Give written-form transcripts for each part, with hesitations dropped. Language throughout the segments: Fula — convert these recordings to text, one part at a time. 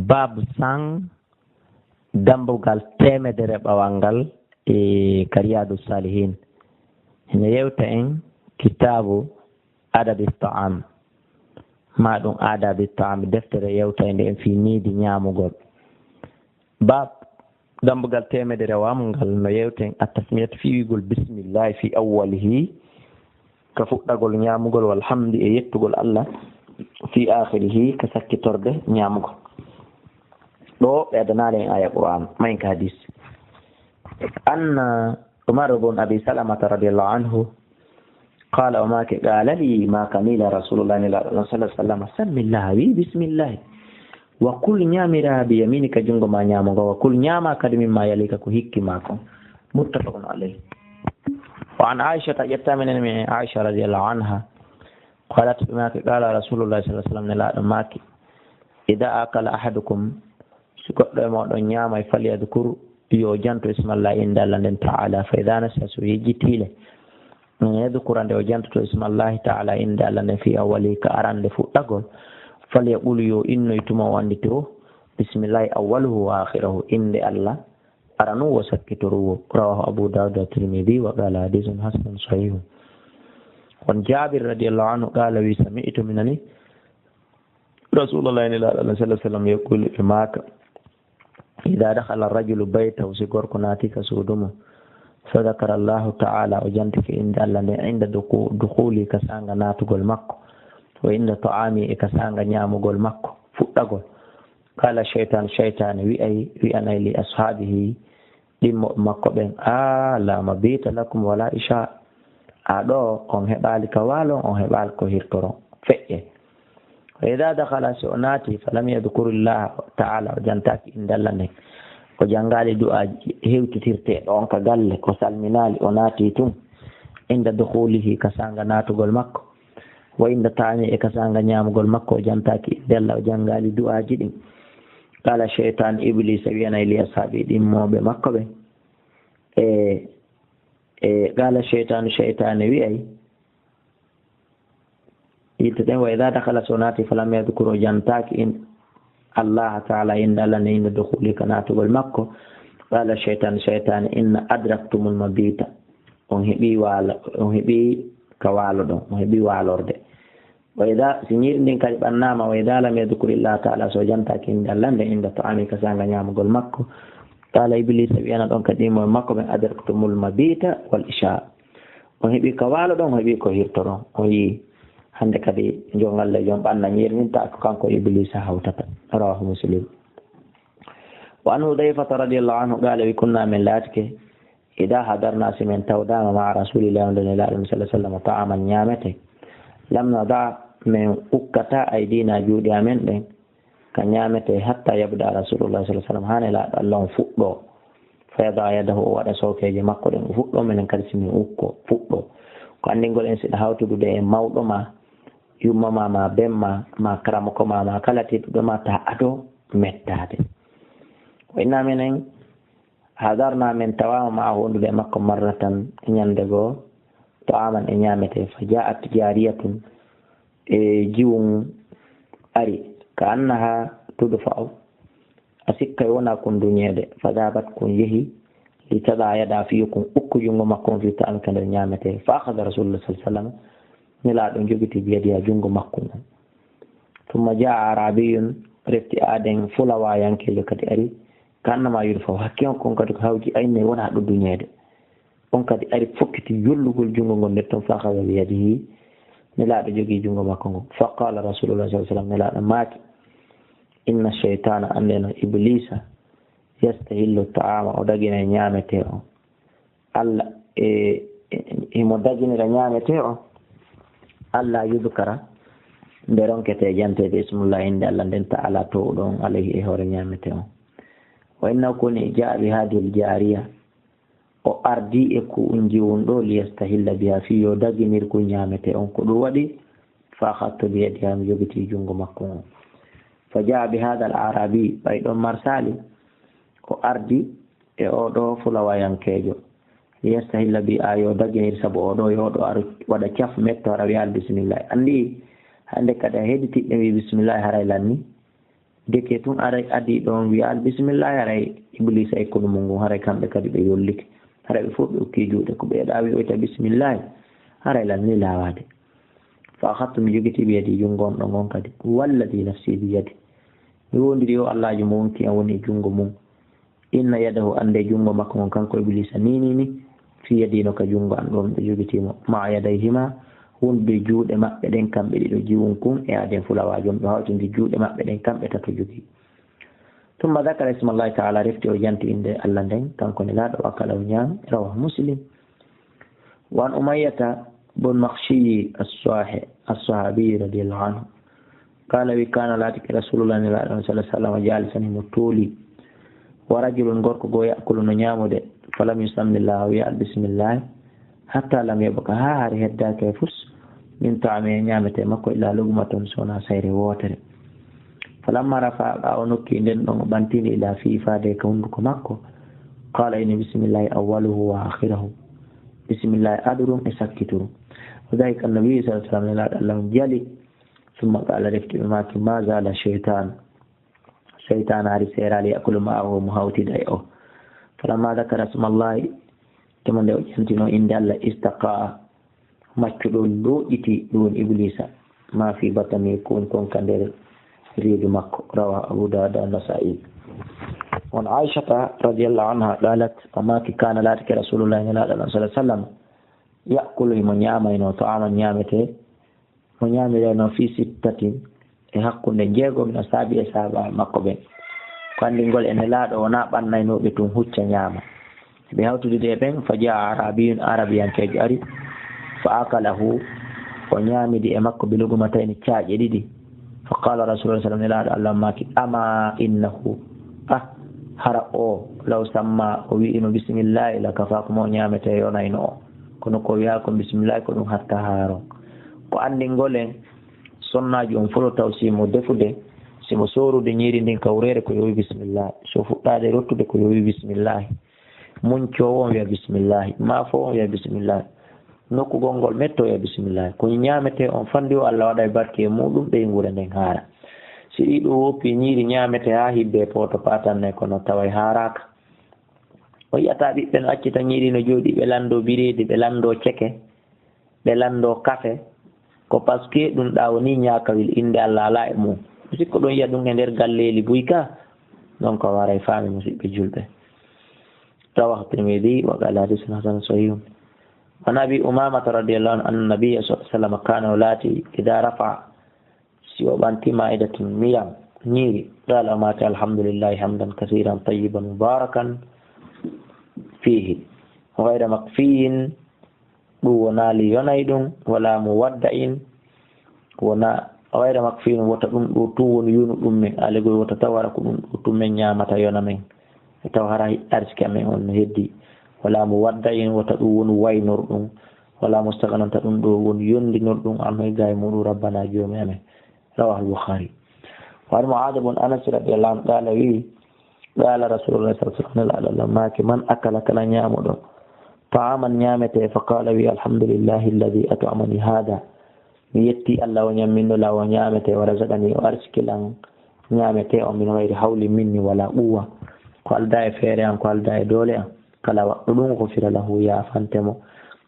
babu sang dambugal temedere ɓawal ngal ka riyadu salihin ene yewta en kitabu adabi ta'am ma ɗum adabi ta'am deftere yewta e nde en fi niidi ñamugol bab dambugal temedere wamgal no yewten attasmiyat fiwigol bisimillahi fi awwalihi ka fuɗɗagol ñamugol walhamdi e yettugol Allah fi akhirihi ka sakkitorde ñamugol ɗo ɓeedanale en aya qur'an mayn ka hadis anna umar bun abi salamata radiallahu anhu qala omake qala li ma kamila rasulullah sallallahu alaihi wasallam samillah wi bismillah wa kul ñamira bi yaminika jungo ma ñamugo wa kul ñama kadi mimma yalika ko hikki ma kon muttafaqun alayhi wa an aisha tajataminen min aisha radiallahu anha qalat bimake qala rasulullah sallallahu alaihi wasallam nelaɗo maki ida akala ahadukum si goɗɗo e moɗon ñamay falyadkur yo janto ismallah inde Allah nden ta'ala fa idha nasiya so yejjitile yadkura nde o jantoto ismallahi ta'ala inde Allah nden fi awwali ka arande fuɗɗagol falyaqul yo innoy tuma o andite o bismillahi awwaluhu wa akhirahu inde Allah aranu wo sakkitoruwo rawahu abu dawud wa tirmidhi wa qala hadithun hasanun sahih on jabir radiyallahu anhu qala wi sami'tu minani rasulullah sallallahu alaihi wasallam yaqulu maka إذا دخل الرجل بيته سيقول كناتك سودمه فذكر الله تعالى وجنتك عند دخولي كسانغ ناتقول مكو وإن طعامي كسانغ نيامقول مكو فؤقول قال الشيطان وي أنا لأصحابه مكو بين لا مبيت لكم ولا إشاء أدو أم هبالك والو أم هبالك هيرترون فئه وإذا دخل سؤناتي فلم يذكر الله تعالى وجنتك إن دلنك وجنغالي دعاء هيوتتيرتي دونك قال وسلمنالي وناتي تم عند دخوله كسانغ ناتو مكو وإن تاني كسانغ نيام مكو وجنتك إن دل وجنغالي دعاء جدين قال الشيطان إبليس بينا إلي أصحابي دمو بمكو بي قال الشيطان وي وإذا دخل سناتي فلم يذكروا جنتاك إن الله تعالى إن لن إن دخولك ناتب المكة قال الشيطان إن أدركتم المبيت أنهبي كوالد أنهبي والورد وإذا سنير دين كالب النام وإذا لم يذكر الله تعالى سو جنتاك إن لن إن طعامي كسانغ نعم المكة قال إبليس بيانا دون كديم المكة من أدركتم المبيت والإشاء أنهبي كوالد أنهبي كهيرترون hande kadi jongalle jon banna nyirninta ko kanko iblis hawtata rawahu muslim wa an hudayfa radhiyallahu anhu qala wa kunna min latke idha hadarna simen tawdama ma rasulillahi sallallahu alaihi wasallam ta'aman nyamete lam nada min ukkata aidina juudi amen den ka nyamete hatta yabda rasulullah sallallahu alaihi wasallam hanela Allah fuddo fa yada yadahu wa da sokeje makko den fuddo men kadi simi ukko fuddo ko andingol en sida hawtude e mawdo ma yumma ma bemma ma karamo ko ma kala tiɗuɗo ma ta ado mettade o inna minen hadarna men tawama ma hondude makko marratan ñande goo to aman e ñamete fa ja'at jariyatun e jiwum ari ka annaha tudfa'u a sikka wona kon duñede fa dabat kon yehi li tada yada fiyukum ukku jungo makko fi ta'am kande ñamete fa akhadha rasulullah sallallahu alaihi wasallam nelaɗo jogiti biyadi ha jungo makko non tumma jaa arabiyun refti aden fulawayankejo kadi ari kannama yuɗo faw hakke on kon kadi ko hawji ayne wona ɗo duñede on kadi ari fokkiti yollugol jungo ngon nder toon fa akhadha biyadihi nelaɗo jogi jungo makko ngon fa qala rasulullah sallallahu alaihi wasallam nelaɗo maaki inna shaytana andeno iblisa yastahillu ta'ama o dagina ñamete o Allah imo daginira ñamete o Allah yudkara nderonkete jantede ismullah inde Allah nden ta'ala to ɗon alayhi e hoore ñamete o wa inna kuni jaabi hadil jariya o ardi e ku jiwon ɗo liyastahilla biha fi yo daginir ku ñamete on ko ɗum waɗi fa khattu bi yadiha mi jogiti jungo makko on fa jaa bi hada al arabi ɓayɗon marsali o ardi e oɗo fulawayankejo liyastahilla bi a yo daginir sabu oɗo yoɗo ar waɗa caf mettora wiyal bisimillahi andi hande kadi a heɗitiɓɓe wi bisimillahi haray lanni deke tun aray adi ɗon wiya al bisimillahi aray iblisa e kono mum ngon haray kamɓe kadi ɓe yollike haray ɓe fof ɓe ukki juuɗe ko ɓeeɗa wiyoyta bisimillahi haray lanni laawade fa akhadtu mi jogiti biyadi jungo on ɗon on kadi walladi nafsi biyadi mi wondiri yo allahjo mo wonki an woni e jungo mum inna yadahu ande jungo makko ngon kanko iblisa ni fi yadino ka jungo an ɗon ɓe jogitimo ma yadayhima wonde juuɗe maɓɓe ɗen kamɓe ɗiɗo jiwun kun e aden fulawajo ɓe hawtindi juuɗe maɓɓe ɗen kamɓe tato jogii tumma dakara ismallahi taala refti o janti inde allah nden kanko ne laaɗo akala o ñaami rawa muslim wan umayyata bon makhshiyi as-sahabi radiyallahu anhu qala wi kana laatiki rasulullah sallallahu alaihi wasallam jalisan mo tooli wa rajulun gorko go yakulu no ñaamude falam yusammillah wa ya bismillah hatta lam yabqa haari heddake fus min taame ñaamete makko illa lugumaton sona sayre wotere falamma rafa ɓawo nokki nden ɗon o ɓantini ila fiifade ka hunduko makko qala ini bisimillahi awwaluhu wa akhirahu bisimillahi aɗurum e sakkiturum wadahika annabi sa sallam nelaɗo allah jali summa qala reftiɓe maki ma zala cheytan ari serali yakulu maahu mo hawtida e o falamma dakara smallahi temo nde o ƴantino inde allah istaqa maccuɗo looƴiti ɗum iblisa ma fi batani kon konka nder reedu makko rawa abu dawud an-nasa'i on aishata radiyallahu anha qalat amaki kana laatike rasulullah sallallahu alaihi wasallam yakulu mo ñaamayno to aman ñaamete mo ñaamireno fi sittatin e hakkunde jeegom no saabi e saaba makko ɓen ko andi ngol ene laaɗo wona ɓannaynoɓe tun hucca ñaama ɓe hawtude ɓen fa jaa arabiyun arabiyankejo ari fa akalahu o ñaamidi e makko bilugumatayni caaƴe ɗiɗi fa qala rasulullah sallam nelaɗo allah maki ama innahu hara o law samma o wi'ino bisimillahi la kafako mo ñaamete yonayno o kono ko wiya ko bisimillahi ko ɗum hatta haaron ko andi ngolen sonnaji on folo taw simo defude simo sorude ñiiri ndin kawrere ko yowi bisimillahi so fuɗɗade rottude ko yowi bisimillahi muncowo on wiya bisimillahi ma fo on wiya bisimillahi nokkugol ngol metto wiya bisimillahi ko ñaamete on fandi o allah waɗa e barke muɗum ɓeygure nden haara si ɗiɗo woppi ñiiri ñaamete ha hibbe poto patanne kono taway haaraka o yiyata ɓiɓɓe no accita ñiiri no jooɗi ɓe lando biredi ɓe lando ceke ɓe lando kafe ko par ce que ɗum ɗa woni ñakawil inde allah ala e mum sikko ɗon yiya ɗum e nder galleli buyka donc o waray faami musidɓe julɓe رواه الترمذي وقال حديث حسن صحيح عن ابي امامه رضي الله عنه ان النبي صلى الله عليه وسلم كان يلاتي اذا رفع سوى بانتي مائدة ميام نيري قال ما الحمد لله حمدا كثيرا طيبا مباركا فيه غير مكفي ونا ليونيد ولا مودع ونا غير مكفي وتدوم تو يونو دum men alego wotawara ko dum dum men nyamata yona men taw hara arski amen on heddi wala mo wadda en wata ɗum woni waynor ɗum wala mustaghananta ɗum ɗo woni yondinor ɗum amen gay muɗum rabbana joomi amen rawahu al-bukhari wa mu'adh ibn anas radiyallahu anhu qala wi qala rasulullah sallallahu alaihi wasallam maki man akala kala nyamuɗo ta'aman nyamete fa qala wi alhamdulillahi alladhi at'amani hada mi yetti allah o nyamminno la o nyamete wa razaqani o arskilan nyamete o min wayri hawli minni wala quwwa ko alda e feere an ko alda e doole an kala waɗɗo ɗum ko fira lahu yafantemo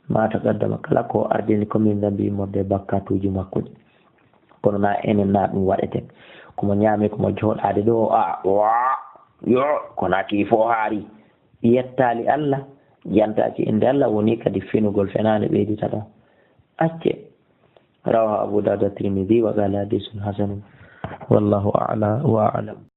ma taqaddama kala ko ardini komin dambi modde bakkatuji makko kono na enen na ɗum waɗete komo ñaami komo jooɗade ɗo yo kona ki fo haari yettali allah yantaki inde allah woni kadi finugol fenane ɓeydita ɗon acce rawahu abu dawud at-tirmidhi wa qala hadithun hasan wallahu a'la wa a'lam.